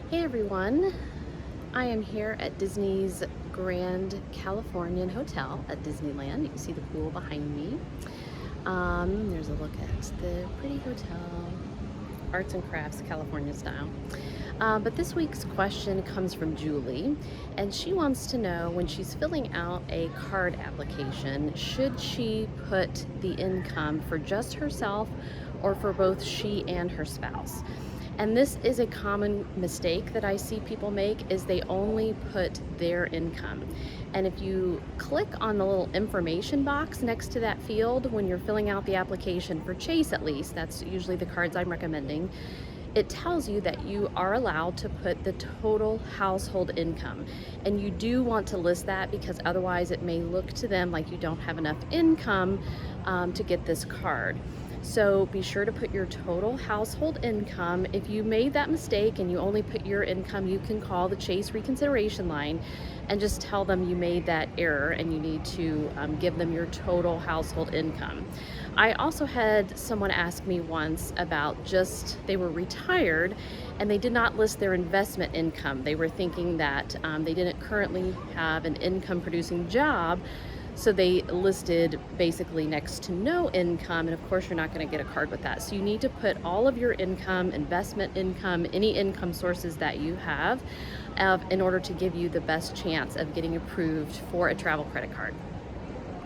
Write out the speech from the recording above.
Hey everyone, I am here at Disney's Grand Californian Hotel at Disneyland. You can see the pool behind me. There's a look at the pretty hotel, arts and crafts, California style. But this week's question comes from Julie, and she wants to know, when she's filling out a card application, should she put the income for just herself or for both she and her spouse? And this is a common mistake that I see people make, is they only put their income. And if you click on the little information box next to that field when you're filling out the application for Chase, at least, that's usually the cards I'm recommending, it tells you that you are allowed to put the total household income. And you do want to list that, because otherwise it may look to them like you don't have enough income to get this card. So be sure to put your total household income. If you made that mistake and you only put your income, you can call the Chase reconsideration line and just tell them you made that error and you need to give them your total household income. I also had someone ask me once about, they were retired and they did not list their investment income. They were thinking that they didn't currently have an income producing job, so they listed basically next to no income, and of course you're not going to get a card with that. So you need to put all of your income, investment income, any income sources that you have, in order to give you the best chance of getting approved for a travel credit card.